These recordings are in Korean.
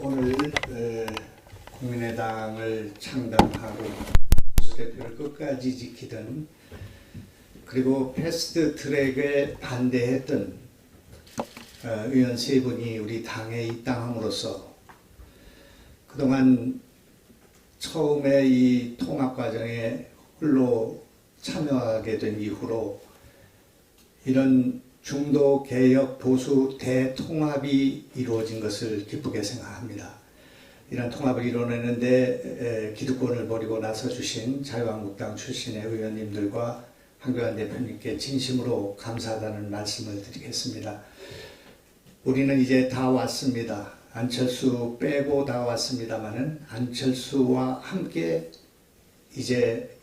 오늘 국민의당을 창당하고 보수대표를 끝까지 지키던, 그리고 패스트 트랙에 반대했던 의원 세 분이 우리 당에 입당함으로써 그동안 처음에 이 통합 과정에 홀로 참여하게 된 이후로 이런 중도 개혁 보수 대통합이 이루어진 것을 기쁘게 생각합니다. 이런 통합을 이뤄내는데 기득권을 버리고 나서주신 자유한국당 출신의 의원님들과 황교안 대표님께 진심으로 감사하다는 말씀을 드리겠습니다. 우리는 이제 다 왔습니다. 안철수 빼고 다 왔습니다만은 안철수와 함께 이제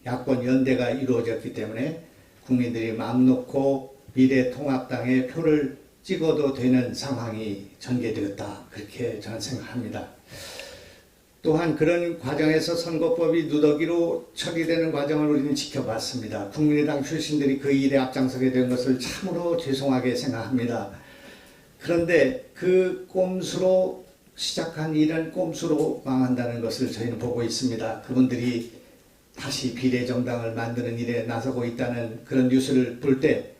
야권 연대가 이루어졌기 때문에 국민들이 마음 놓고 미래통합당에 표를 찍어도 되는 상황이 전개되었다, 그렇게 저는 생각합니다. 또한 그런 과정에서 선거법이 누더기로 처리되는 과정을 우리는 지켜봤습니다. 국민의당 출신들이 그 일에 앞장서게 된 것을 참으로 죄송하게 생각합니다. 그런데 그 꼼수로 시작한 일은 꼼수로 망한다는 것을 저희는 보고 있습니다. 그분들이 다시 비례정당을 만드는 일에 나서고 있다는 그런 뉴스를 볼 때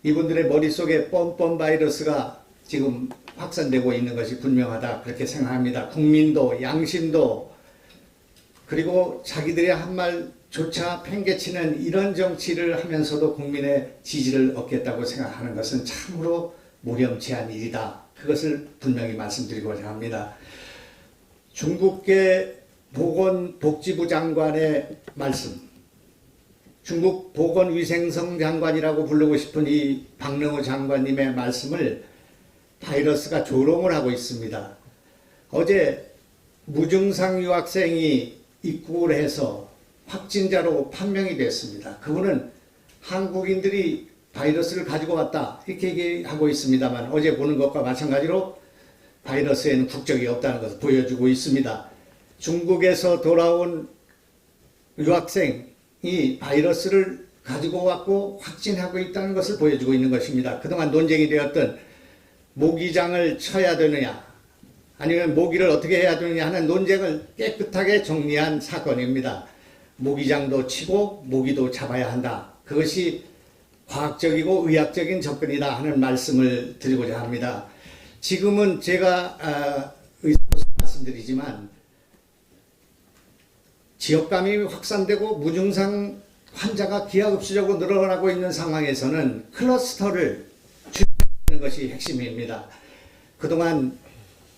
이분들의 머릿속에 뻔뻔 바이러스가 지금 확산되고 있는 것이 분명하다, 그렇게 생각합니다. 국민도 양심도, 그리고 자기들의 한 말조차 팽개치는 이런 정치를 하면서도 국민의 지지를 얻겠다고 생각하는 것은 참으로 무렴치한 일이다. 그것을 분명히 말씀드리고자 합니다. 중국계 보건복지부 장관의 말씀, 중국 보건위생성 장관이라고 부르고 싶은 이 박능호 장관님의 말씀을 바이러스가 조롱을 하고 있습니다. 어제 무증상 유학생이 입국을 해서 확진자로 판명이 됐습니다. 그분은 한국인들이 바이러스를 가지고 왔다, 이렇게 얘기하고 있습니다만 어제 보는 것과 마찬가지로 바이러스에는 국적이 없다는 것을 보여주고 있습니다. 중국에서 돌아온 유학생이 바이러스를 가지고 왔고 확진하고 있다는 것을 보여주고 있는 것입니다. 그동안 논쟁이 되었던 모기장을 쳐야 되느냐 아니면 모기를 어떻게 해야 되느냐 하는 논쟁을 깨끗하게 정리한 사건입니다. 모기장도 치고 모기도 잡아야 한다. 그것이 과학적이고 의학적인 접근이다 하는 말씀을 드리고자 합니다. 지금은 제가 의사로서 말씀드리지만 지역감염이 확산되고 무증상 환자가 기하급수적으로 늘어나고 있는 상황에서는 클러스터를 줄이는 것이 핵심입니다. 그동안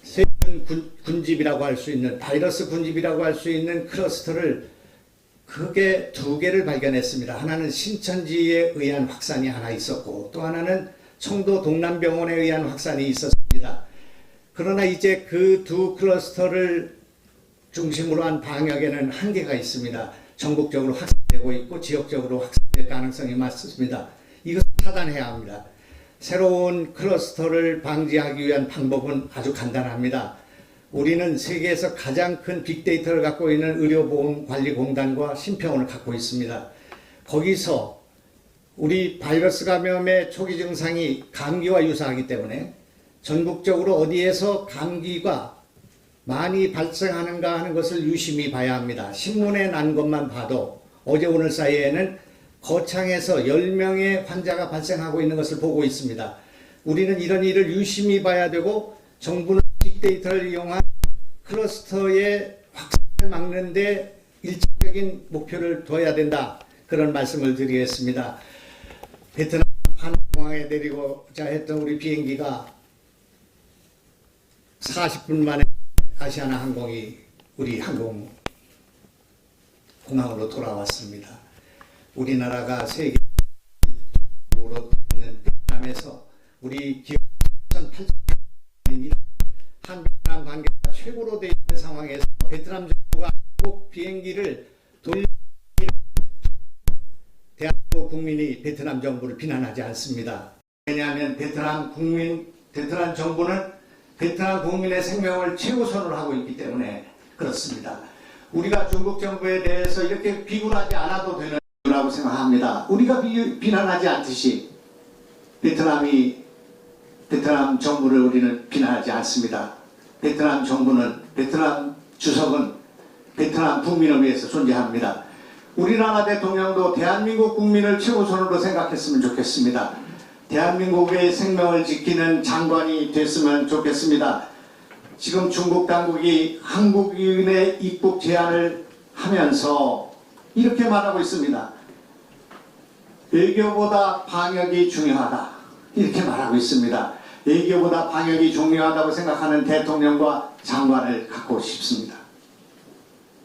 세균 군집이라고 할 수 있는, 바이러스 군집이라고 할 수 있는 클러스터를 크게 두 개를 발견했습니다. 하나는 신천지에 의한 확산이 하나 있었고 또 하나는 청도 동남병원에 의한 확산이 있었습니다. 그러나 이제 그 두 클러스터를 중심으로 한 방역에는 한계가 있습니다. 전국적으로 확산되고 있고 지역적으로 확산될 가능성이 많습니다. 이것을 차단해야 합니다. 새로운 클러스터를 방지하기 위한 방법은 아주 간단합니다. 우리는 세계에서 가장 큰 빅데이터를 갖고 있는 의료보험관리공단과 심평원을 갖고 있습니다. 거기서 우리 바이러스 감염의 초기 증상이 감기와 유사하기 때문에 전국적으로 어디에서 감기가 많이 발생하는가 하는 것을 유심히 봐야 합니다. 신문에 난 것만 봐도 어제 오늘 사이에는 거창에서 10명의 환자가 발생하고 있는 것을 보고 있습니다. 우리는 이런 일을 유심히 봐야 되고 정부는 빅데이터를 이용한 클러스터의 확산을 막는 데 일차적인 목표를 둬야 된다, 그런 말씀을 드리겠습니다. 베트남 하노이공항에 내리고자 했던 우리 비행기가 40분 만에 아시아나 항공이 우리 항공공항으로 돌아왔습니다. 우리나라가 세계로 있는 베트남에서 우리 기업 2008년 한베트남 관계가 최고로 되어 있는 상황에서 베트남 정부가 한국 비행기를 돌리는, 대한민국 국민이 베트남 정부를 비난하지 않습니다. 왜냐하면 베트남 정부는 베트남 국민의 생명을 최우선으로 하고 있기 때문에 그렇습니다. 우리가 중국 정부에 대해서 이렇게 비굴하지 않아도 되는 이유라고 생각합니다. 우리가 비난하지 않듯이 베트남이 베트남 정부를 우리는 비난하지 않습니다. 베트남 정부는, 베트남 주석은 베트남 국민을 위해서 존재합니다. 우리나라 대통령도 대한민국 국민을 최우선으로 생각했으면 좋겠습니다. 대한민국의 생명을 지키는 장관이 됐으면 좋겠습니다. 지금 중국 당국이 한국인의 입국 제한을 하면서 이렇게 말하고 있습니다. 외교보다 방역이 중요하다. 이렇게 말하고 있습니다. 외교보다 방역이 중요하다고 생각하는 대통령과 장관을 갖고 싶습니다.